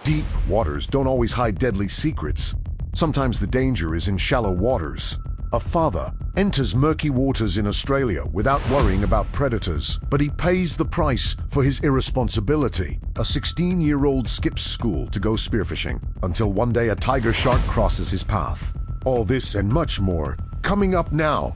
Deep waters don't always hide deadly secrets. Sometimes the danger is in shallow waters. A father enters murky waters in Australia without worrying about predators, but he pays the price for his irresponsibility. A 16-year-old skips school to go spearfishing until one day a tiger shark crosses his path. All this and much more coming up now.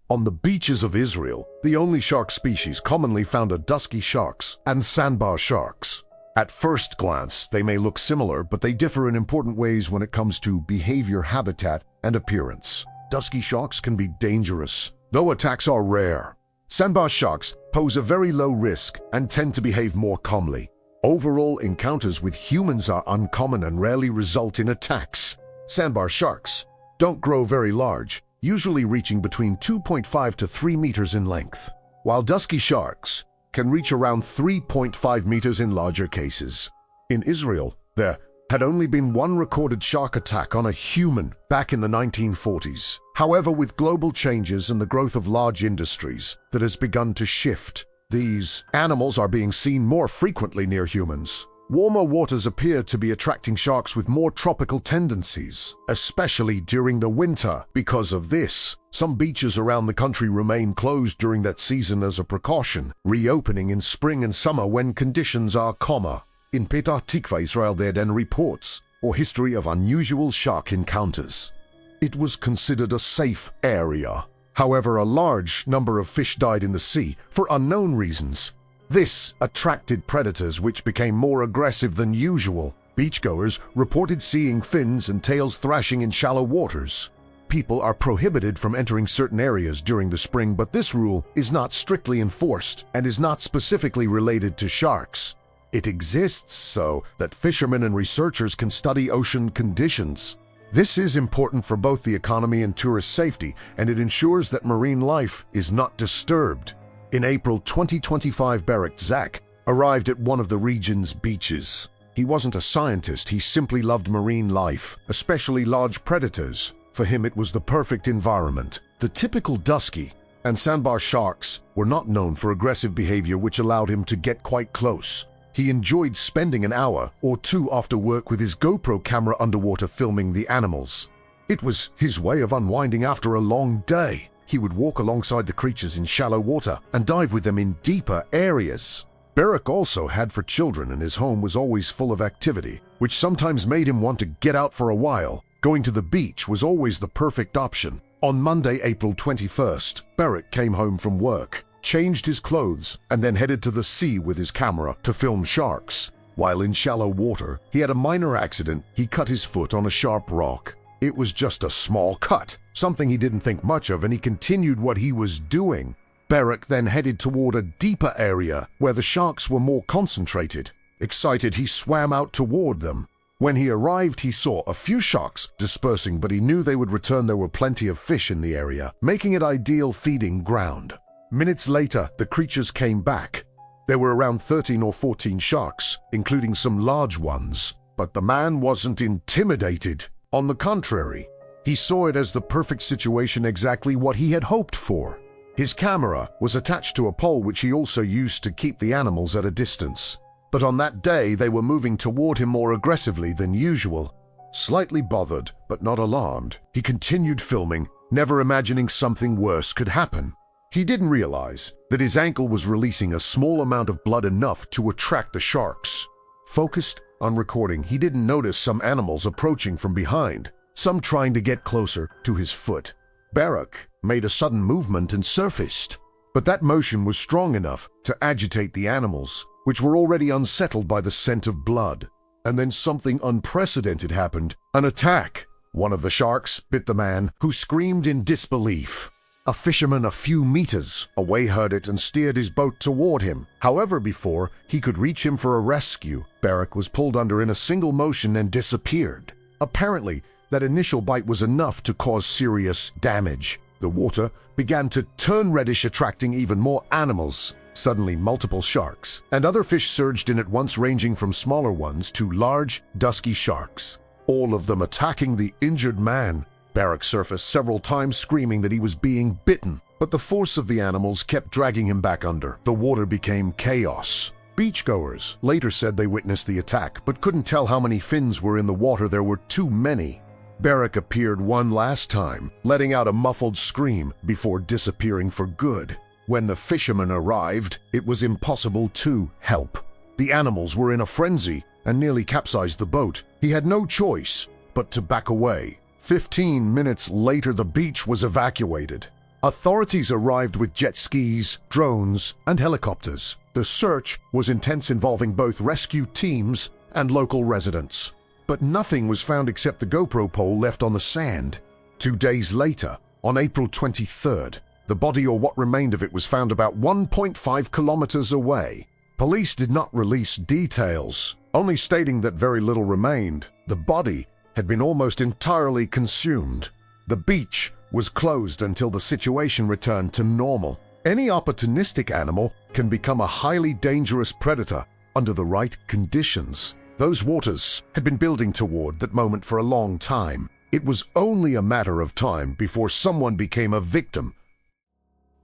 On the beaches of Israel, the only shark species commonly found are dusky sharks and sandbar sharks. At first glance, they may look similar, but they differ in important ways when it comes to behavior, habitat, and appearance. Dusky sharks can be dangerous, though attacks are rare. Sandbar sharks pose a very low risk and tend to behave more calmly. Overall, encounters with humans are uncommon and rarely result in attacks. Sandbar sharks don't grow very large, usually reaching between 2.5 to 3 meters in length, while dusky sharks can reach around 3.5 meters in larger cases. In Israel, there had only been one recorded shark attack on a human back in the 1940s. However, with global changes and the growth of large industries that has begun to shift, these animals are being seen more frequently near humans. Warmer waters appear to be attracting sharks with more tropical tendencies, especially during the winter. Because of this, some beaches around the country remain closed during that season as a precaution, reopening in spring and summer when conditions are calmer. In Petah Tikva, Israel, there then reports or history of unusual shark encounters. It was considered a safe area. However, a large number of fish died in the sea for unknown reasons. This attracted predators which became more aggressive than usual. Beachgoers reported seeing fins and tails thrashing in shallow waters. People are prohibited from entering certain areas during the spring, but this rule is not strictly enforced and is not specifically related to sharks. It exists so that fishermen and researchers can study ocean conditions. This is important for both the economy and tourist safety, and it ensures that marine life is not disturbed. In April 2025, Barak Tzach arrived at one of the region's beaches. He wasn't a scientist, he simply loved marine life, especially large predators. For him, it was the perfect environment. The typical dusky and sandbar sharks were not known for aggressive behavior, which allowed him to get quite close. He enjoyed spending an hour or two after work with his GoPro camera underwater filming the animals. It was his way of unwinding after a long day. He would walk alongside the creatures in shallow water and dive with them in deeper areas. Barak also had 4 children, and his home was always full of activity, which sometimes made him want to get out for a while. Going to the beach was always the perfect option. On Monday, April 21st, Barak came home from work, changed his clothes, and then headed to the sea with his camera to film sharks. While in shallow water, he had a minor accident. He cut his foot on a sharp rock. It was just a small cut, something he didn't think much of, and he continued what he was doing. Barak then headed toward a deeper area where the sharks were more concentrated. Excited, he swam out toward them. When he arrived, he saw a few sharks dispersing, but he knew they would return. There were plenty of fish in the area, making it ideal feeding ground. Minutes later, the creatures came back. There were around 13 or 14 sharks, including some large ones. But the man wasn't intimidated. On the contrary, he saw it as the perfect situation, exactly what he had hoped for. His camera was attached to a pole which he also used to keep the animals at a distance. But on that day, they were moving toward him more aggressively than usual. Slightly bothered, but not alarmed, he continued filming, never imagining something worse could happen. He didn't realize that his ankle was releasing a small amount of blood, enough to attract the sharks. Focused on recording, he didn't notice some animals approaching from behind, some trying to get closer to his foot. Barak made a sudden movement and surfaced, but that motion was strong enough to agitate the animals, which were already unsettled by the scent of blood. And then something unprecedented happened, an attack. One of the sharks bit the man, who screamed in disbelief. A fisherman a few meters away heard it and steered his boat toward him. However, before he could reach him for a rescue, Barak was pulled under in a single motion and disappeared. Apparently, that initial bite was enough to cause serious damage. The water began to turn reddish, attracting even more animals. Suddenly, multiple sharks and other fish surged in at once, ranging from smaller ones to large, dusky sharks, all of them attacking the injured man. Barak surfaced several times, screaming that he was being bitten, but the force of the animals kept dragging him back under. The water became chaos. Beachgoers later said they witnessed the attack, but couldn't tell how many fins were in the water. There were too many. Barak appeared one last time, letting out a muffled scream before disappearing for good. When the fishermen arrived, it was impossible to help. The animals were in a frenzy and nearly capsized the boat. He had no choice but to back away. 15 minutes later, the beach was evacuated. Authorities arrived with jet skis, drones, and helicopters. The search was intense, involving both rescue teams and local residents. But nothing was found except the GoPro pole left on the sand. 2 days later, on April 23rd, the body, or what remained of it, was found about 1.5 kilometers away. Police did not release details, only stating that very little remained. The body had been almost entirely consumed. The beach was closed until the situation returned to normal. Any opportunistic animal can become a highly dangerous predator under the right conditions. Those waters had been building toward that moment for a long time. It was only a matter of time before someone became a victim.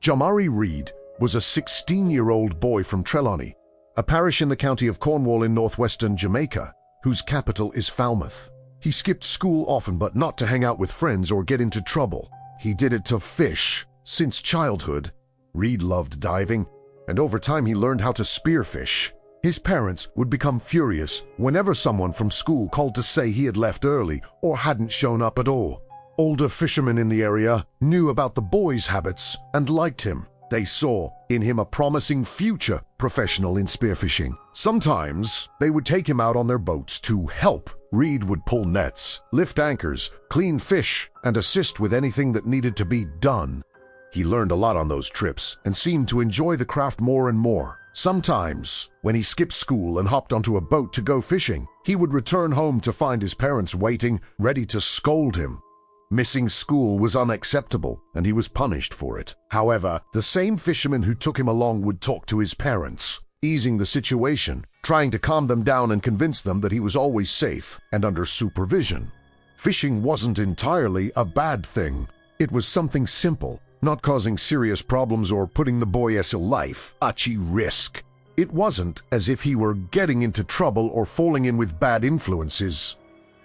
Jahmari Reid was a 16-year-old boy from Trelawney, a parish in the county of Cornwall in northwestern Jamaica, whose capital is Falmouth. He skipped school often, but not to hang out with friends or get into trouble. He did it to fish. Since childhood, Reid loved diving, and over time he learned how to spearfish. His parents would become furious whenever someone from school called to say he had left early or hadn't shown up at all. Older fishermen in the area knew about the boy's habits and liked him. They saw in him a promising future professional in spearfishing. Sometimes they would take him out on their boats to help. Reid would pull nets, lift anchors, clean fish, and assist with anything that needed to be done. He learned a lot on those trips and seemed to enjoy the craft more and more. Sometimes, when he skipped school and hopped onto a boat to go fishing, he would return home to find his parents waiting, ready to scold him. Missing school was unacceptable, and he was punished for it. However, the same fishermen who took him along would talk to his parents, easing the situation, trying to calm them down and convince them that he was always safe and under supervision. Fishing wasn't entirely a bad thing. It was something simple, not causing serious problems or putting the boy a life risk. It wasn't as if he were getting into trouble or falling in with bad influences.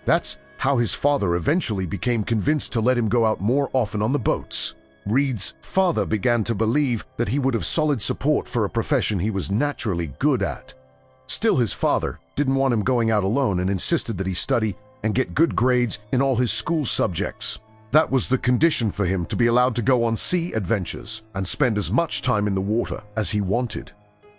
That's how his father eventually became convinced to let him go out more often on the boats. Reid's father began to believe that he would have solid support for a profession he was naturally good at. Still, his father didn't want him going out alone and insisted that he study and get good grades in all his school subjects. That was the condition for him to be allowed to go on sea adventures and spend as much time in the water as he wanted.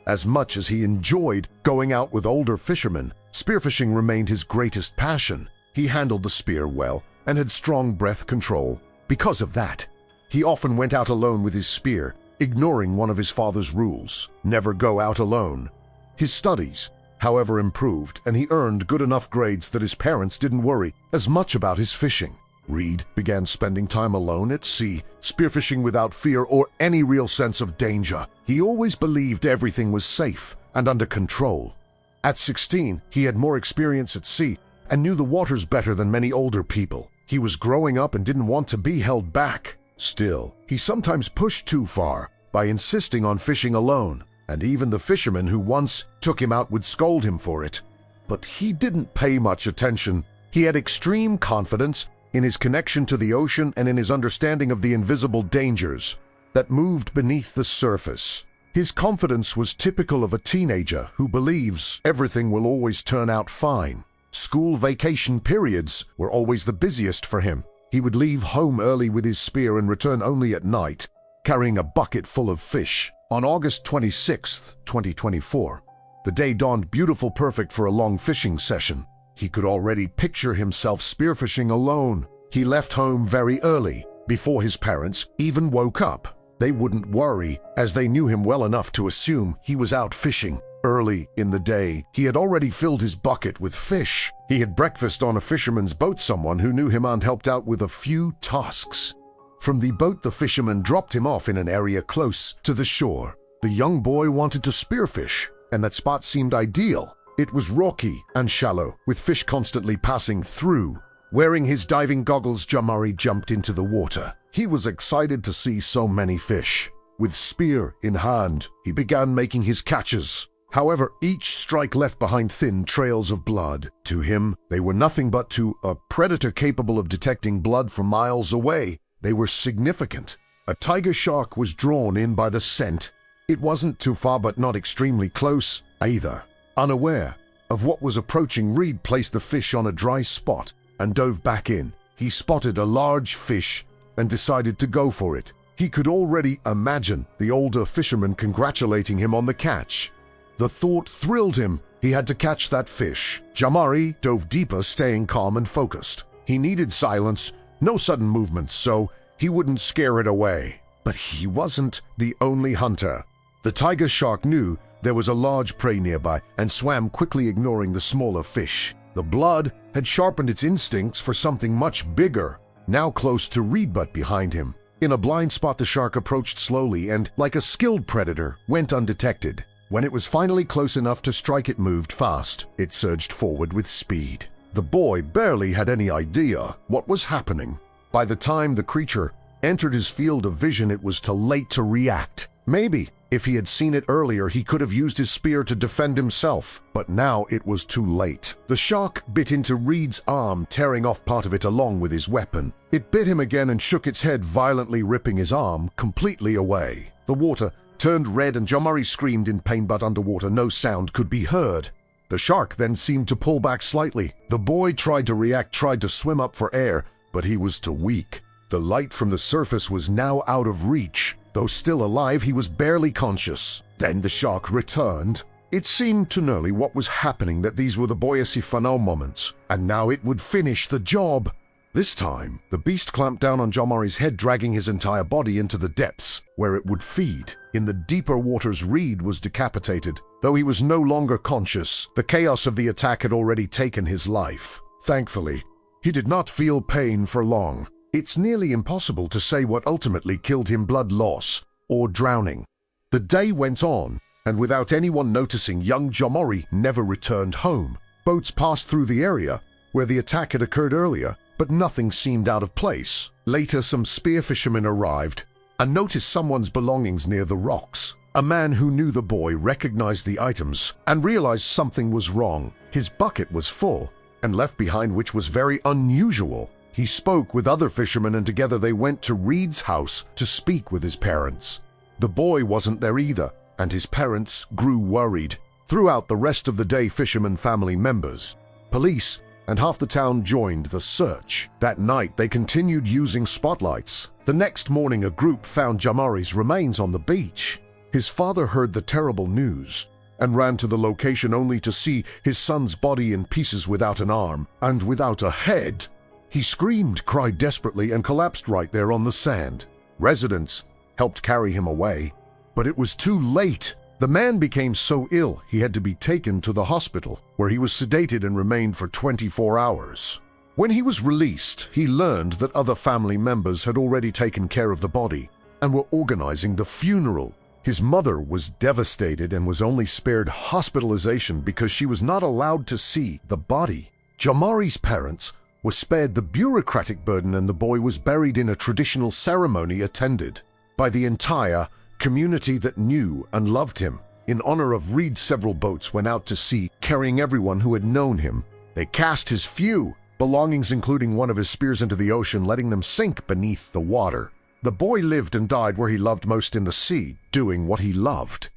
As much as he enjoyed going out with older fishermen, spearfishing remained his greatest passion. He handled the spear well and had strong breath control. Because of that, he often went out alone with his spear, ignoring one of his father's rules: never go out alone. His studies, however, improved, and he earned good enough grades that his parents didn't worry as much about his fishing. Reid began spending time alone at sea, spearfishing without fear or any real sense of danger. He always believed everything was safe and under control. At 16, he had more experience at sea and knew the waters better than many older people. He was growing up and didn't want to be held back. Still, he sometimes pushed too far by insisting on fishing alone, and even the fishermen who once took him out would scold him for it. But he didn't pay much attention. He had extreme confidence in his connection to the ocean and in his understanding of the invisible dangers that moved beneath the surface. His confidence was typical of a teenager who believes everything will always turn out fine. School vacation periods were always the busiest for him. He would leave home early with his spear and return only at night, carrying a bucket full of fish. On August 26, 2024, the day dawned beautiful, perfect for a long fishing session. He could already picture himself spearfishing alone. He left home very early, before his parents even woke up. They wouldn't worry, as they knew him well enough to assume he was out fishing. Early in the day, he had already filled his bucket with fish. He had breakfast on a fisherman's boat, someone who knew him and helped out with a few tasks. From the boat, the fisherman dropped him off in an area close to the shore. The young boy wanted to spearfish, and that spot seemed ideal. It was rocky and shallow, with fish constantly passing through. Wearing his diving goggles, Jahmari jumped into the water. He was excited to see so many fish. With spear in hand, he began making his catches. However, each strike left behind thin trails of blood. To him, they were nothing, but to a predator capable of detecting blood from miles away, they were significant. A tiger shark was drawn in by the scent. It wasn't too far, but not extremely close either. Unaware of what was approaching, Reid placed the fish on a dry spot and dove back in. He spotted a large fish and decided to go for it. He could already imagine the older fisherman congratulating him on the catch. The thought thrilled him. He had to catch that fish. Jahmari dove deeper, staying calm and focused. He needed silence, no sudden movements, so he wouldn't scare it away. But he wasn't the only hunter. The tiger shark knew there was a large prey nearby and swam quickly, ignoring the smaller fish. The blood had sharpened its instincts for something much bigger, now close to Reid but behind him. In a blind spot, the shark approached slowly and, like a skilled predator, went undetected. When it was finally close enough to strike, it moved fast. It surged forward with speed. The boy barely had any idea what was happening. By the time the creature entered his field of vision, it was too late to react. Maybe, if he had seen it earlier, he could have used his spear to defend himself. But now it was too late. The shark bit into Reid's arm, tearing off part of it along with his weapon. It bit him again and shook its head, violently ripping his arm completely away. The water turned red and Jahmari screamed in pain, but underwater no sound could be heard. The shark then seemed to pull back slightly. The boy tried to react, tried to swim up for air, but he was too weak. The light from the surface was now out of reach. Though still alive, he was barely conscious. Then the shark returned. It seemed to Nerly what was happening, that these were the boy-si final moments, and now it would finish the job. This time, the beast clamped down on Jahmari's head, dragging his entire body into the depths, where it would feed. In the deeper waters, Reid was decapitated. Though he was no longer conscious, the chaos of the attack had already taken his life. Thankfully, he did not feel pain for long. It's nearly impossible to say what ultimately killed him: blood loss or drowning. The day went on, and without anyone noticing, young Jahmari never returned home. Boats passed through the area where the attack had occurred earlier, but nothing seemed out of place. Later, some spearfishermen arrived and noticed someone's belongings near the rocks. A man who knew the boy recognized the items and realized something was wrong. His bucket was full and left behind, which was very unusual. He spoke with other fishermen, and together they went to Reid's house to speak with his parents. The boy wasn't there either, and his parents grew worried. Throughout the rest of the day, fishermen, family members, police, and half the town joined the search. That night, they continued using spotlights. The next morning, a group found Jahmari's remains on the beach. His father heard the terrible news and ran to the location, only to see his son's body in pieces, without an arm and without a head. He screamed, cried desperately, and collapsed right there on the sand. Residents helped carry him away, but it was too late. The man became so ill he had to be taken to the hospital, where he was sedated and remained for 24 hours. When he was released, he learned that other family members had already taken care of the body and were organizing the funeral. His mother was devastated and was only spared hospitalization because she was not allowed to see the body. Jahmari's parents were spared the bureaucratic burden, and the boy was buried in a traditional ceremony attended by the entire community that knew and loved him. In honor of Reid, several boats went out to sea, carrying everyone who had known him. They cast his few belongings, including one of his spears, into the ocean, letting them sink beneath the water. The boy lived and died where he loved most, in the sea, doing what he loved.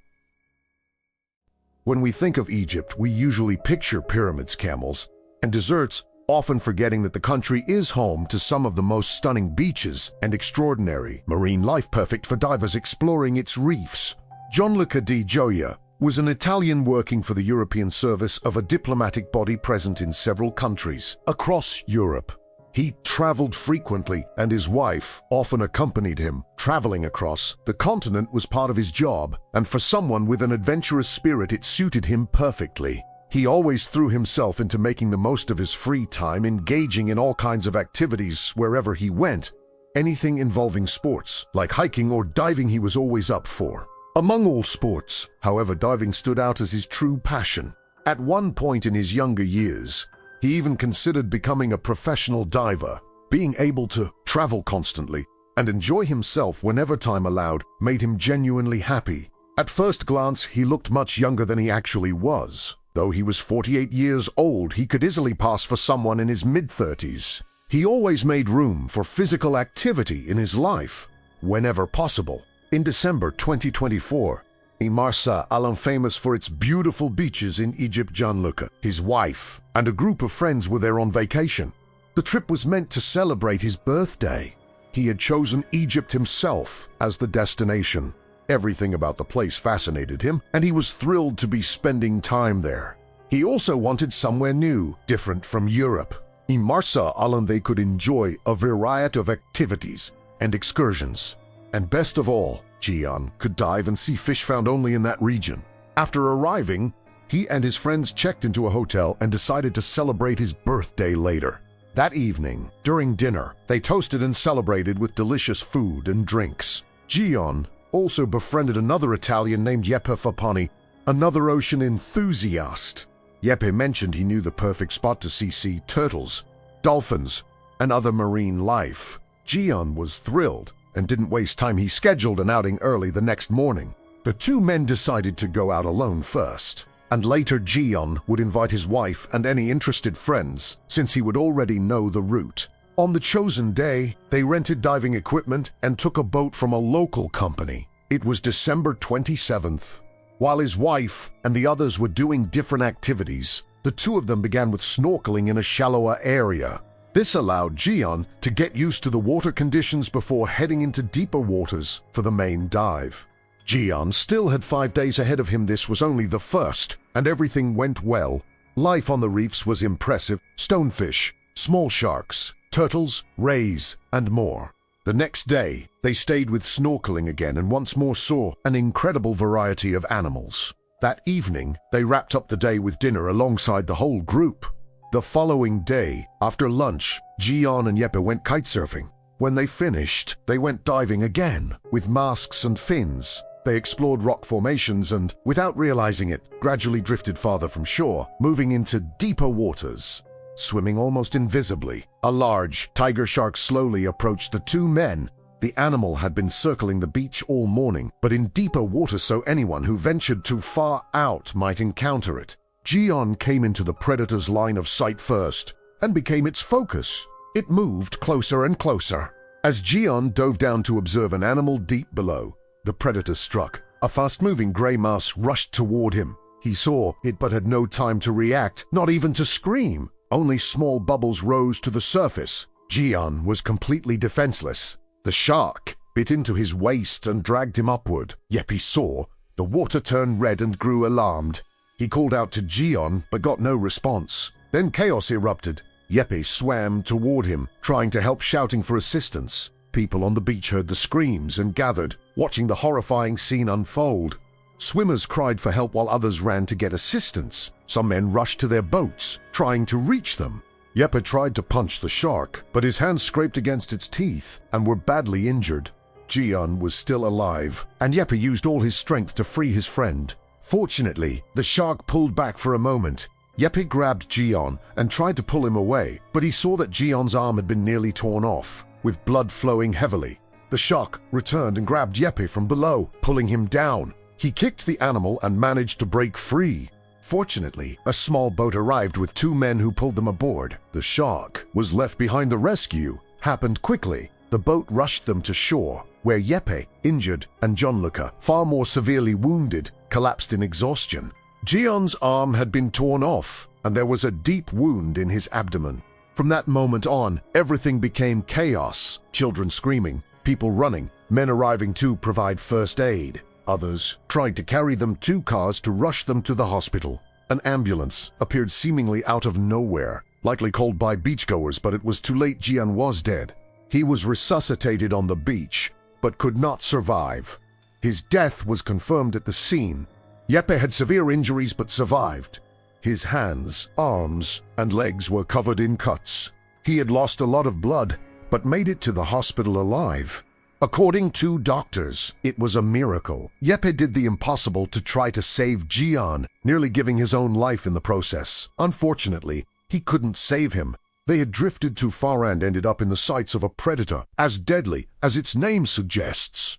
When we think of Egypt, we usually picture pyramids, camels, and deserts, often forgetting that the country is home to some of the most stunning beaches and extraordinary marine life, perfect for divers exploring its reefs. Gianluca Di Gioia was an Italian working for the European service of a diplomatic body present in several countries across Europe. He traveled frequently, and his wife often accompanied him. Traveling across the continent was part of his job, and for someone with an adventurous spirit, it suited him perfectly. He always threw himself into making the most of his free time, engaging in all kinds of activities wherever he went. Anything involving sports, like hiking or diving, he was always up for. Among all sports, however, diving stood out as his true passion. At one point in his younger years, he even considered becoming a professional diver. Being able to travel constantly and enjoy himself whenever time allowed made him genuinely happy. At first glance, he looked much younger than he actually was. Though he was 48 years old, he could easily pass for someone in his mid-30s. He always made room for physical activity in his life, whenever possible. In December 2024, in Marsa, famous for its beautiful beaches in Egypt, Gianluca, his wife, and a group of friends were there on vacation. The trip was meant to celebrate his birthday. He had chosen Egypt himself as the destination. Everything about the place fascinated him, and he was thrilled to be spending time there. He also wanted somewhere new, different from Europe. In Marsa Alam they could enjoy a variety of activities and excursions. And best of all, Gian could dive and see fish found only in that region. After arriving, he and his friends checked into a hotel and decided to celebrate his birthday later. That evening, during dinner, they toasted and celebrated with delicious food and drinks. Gian also befriended another Italian named Jeppe Fapani, another ocean enthusiast. Jeppe mentioned he knew the perfect spot to see sea turtles, dolphins, and other marine life. Gian was thrilled and didn't waste time. He scheduled an outing early the next morning. The two men decided to go out alone first, and later Gian would invite his wife and any interested friends, since he would already know the route. On the chosen day, they rented diving equipment and took a boat from a local company. It was December 27th. While his wife and the others were doing different activities, the two of them began with snorkeling in a shallower area. This allowed Gian to get used to the water conditions before heading into deeper waters for the main dive. Gian still had 5 days ahead of him. This was only the first, and everything went well. Life on the reefs was impressive: stonefish, small sharks, turtles, rays, and more. The next day, they stayed with snorkeling again and once more saw an incredible variety of animals. That evening, they wrapped up the day with dinner alongside the whole group. The following day, after lunch, Gian and Jeppe went kitesurfing. When they finished, they went diving again, with masks and fins. They explored rock formations and, without realizing it, gradually drifted farther from shore, moving into deeper waters. Swimming almost invisibly, a large tiger shark slowly approached the two men. The animal had been circling the beach all morning, but in deeper water, so anyone who ventured too far out might encounter it. Gian came into the predator's line of sight first and became its focus. It moved closer and closer. As Gian dove down to observe an animal deep below, the predator struck. A fast-moving gray mass rushed toward him. He saw it but had no time to react, not even to scream. Only small bubbles rose to the surface. Gian was completely defenseless. The shark bit into his waist and dragged him upward. Jeppe saw. The water turned red and grew alarmed. He called out to Gian but got no response. Then chaos erupted. Jeppe swam toward him, trying to help, shouting for assistance. People on the beach heard the screams and gathered, watching the horrifying scene unfold. Swimmers cried for help while others ran to get assistance. Some men rushed to their boats, trying to reach them. Jeppe tried to punch the shark, but his hands scraped against its teeth and were badly injured. Gian was still alive, and Jeppe used all his strength to free his friend. Fortunately, the shark pulled back for a moment. Jeppe grabbed Gian and tried to pull him away, but he saw that Gian's arm had been nearly torn off, with blood flowing heavily. The shark returned and grabbed Jeppe from below, pulling him down. He kicked the animal and managed to break free. Fortunately, a small boat arrived with two men who pulled them aboard. The shark was left behind. The rescue happened quickly. The boat rushed them to shore, where Jeppe, injured, and Gianluca, far more severely wounded, collapsed in exhaustion. Gian's arm had been torn off, and there was a deep wound in his abdomen. From that moment on, everything became chaos. Children screaming, people running, men arriving to provide first aid. Others tried to carry them to cars to rush them to the hospital. An ambulance appeared seemingly out of nowhere, likely called by beachgoers, but it was too late. Gian was dead. He was resuscitated on the beach, but could not survive. His death was confirmed at the scene. Jeppe had severe injuries but survived. His hands, arms, and legs were covered in cuts. He had lost a lot of blood, but made it to the hospital alive. According to doctors, it was a miracle. Jeppe did the impossible to try to save Gian, nearly giving his own life in the process. Unfortunately, he couldn't save him. They had drifted too far and ended up in the sights of a predator as deadly as its name suggests.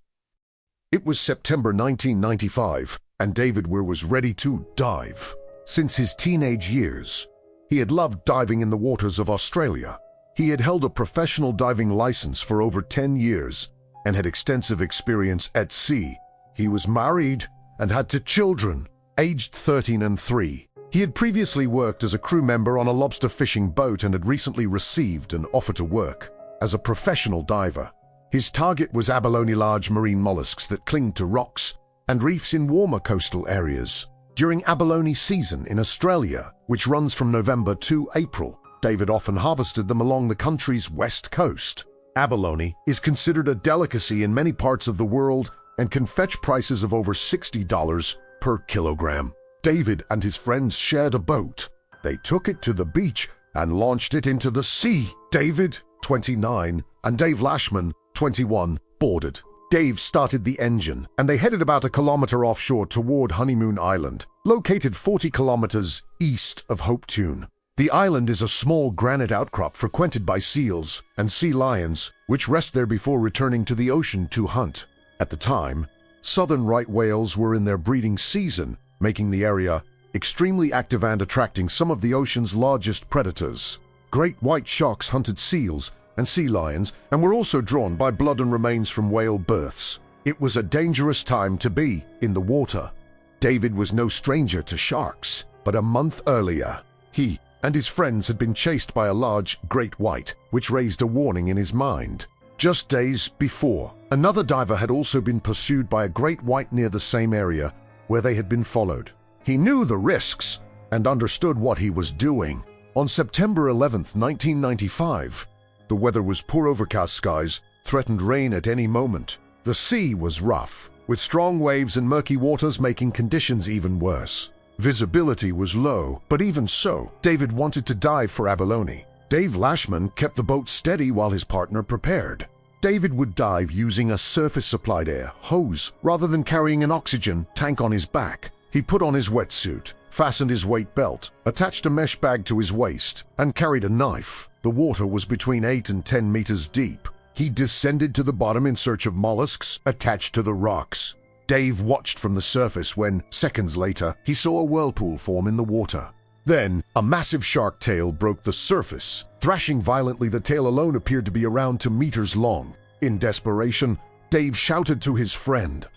It was September 1995, and David Weir was ready to dive. Since his teenage years, he had loved diving in the waters of Australia. He had held a professional diving license for over 10 years and had extensive experience at sea. He was married and had two children, aged 13 and 3. He had previously worked as a crew member on a lobster fishing boat and had recently received an offer to work as a professional diver. His target was abalone, large marine mollusks that cling to rocks and reefs in warmer coastal areas. During abalone season in Australia, which runs from November to April, David often harvested them along the country's west coast. Abalone is considered a delicacy in many parts of the world and can fetch prices of over $60 per kilogram. David and his friends shared a boat. They took it to the beach and launched it into the sea. David, 29, and Dave Lashman, 21, boarded. Dave started the engine, and they headed about a kilometer offshore toward Honeymoon Island, located 40 kilometers east of Hope Tune. The island is a small granite outcrop frequented by seals and sea lions, which rest there before returning to the ocean to hunt. At the time, southern right whales were in their breeding season, making the area extremely active and attracting some of the ocean's largest predators. Great white sharks hunted seals and sea lions and were also drawn by blood and remains from whale births. It was a dangerous time to be in the water. David was no stranger to sharks, but a month earlier, he and his friends had been chased by a large great white, which raised a warning in his mind. Just days before, another diver had also been pursued by a great white near the same area where they had been followed. He knew the risks and understood what he was doing. On September 11, 1995, the weather was poor, overcast skies threatened rain at any moment. The sea was rough, with strong waves and murky waters making conditions even worse. Visibility was low, but even so, David wanted to dive for abalone. Dave Lashman kept the boat steady while his partner prepared. David would dive using a surface-supplied air hose rather than carrying an oxygen tank on his back. He put on his wetsuit, fastened his weight belt, attached a mesh bag to his waist, and carried a knife. The water was between 8 and 10 meters deep. He descended to the bottom in search of mollusks attached to the rocks. Dave watched from the surface when, seconds later, he saw a whirlpool form in the water. Then, a massive shark tail broke the surface. Thrashing violently, the tail alone appeared to be around 2 meters long. In desperation, Dave shouted to his friend.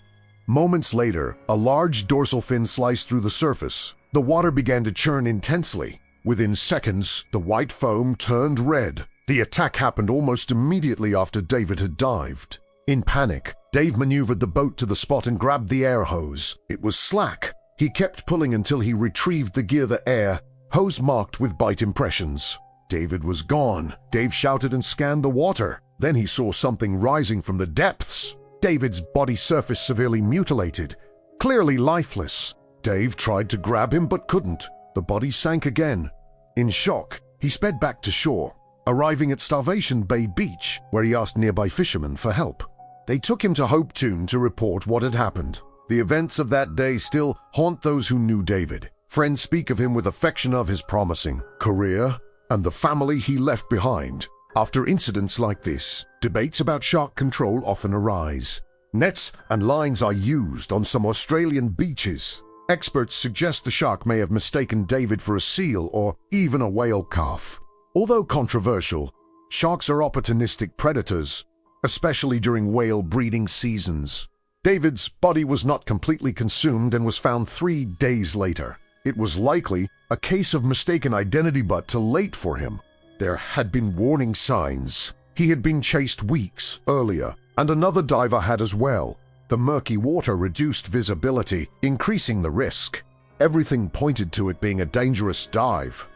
Moments later, a large dorsal fin sliced through the surface. The water began to churn intensely. Within seconds, the white foam turned red. The attack happened almost immediately after David had dived. In panic, Dave maneuvered the boat to the spot and grabbed the air hose. It was slack. He kept pulling until he retrieved the gear, the air hose marked with bite impressions. David was gone. Dave shouted and scanned the water. Then he saw something rising from the depths. David's body surface severely mutilated, clearly lifeless. Dave tried to grab him but couldn't. The body sank again. In shock, he sped back to shore, arriving at Starvation Bay Beach, where he asked nearby fishermen for help. They took him to Hope Tune to report what had happened. The events of that day still haunt those who knew David. Friends speak of him with affection of his promising career and the family he left behind. After incidents like this, debates about shark control often arise. Nets and lines are used on some Australian beaches. Experts suggest the shark may have mistaken David for a seal or even a whale calf. Although controversial, sharks are opportunistic predators, especially during whale breeding seasons. David's body was not completely consumed and was found 3 days later. It was likely a case of mistaken identity, but too late for him. There had been warning signs. He had been chased weeks earlier, and another diver had as well. The murky water reduced visibility, increasing the risk. Everything pointed to it being a dangerous dive.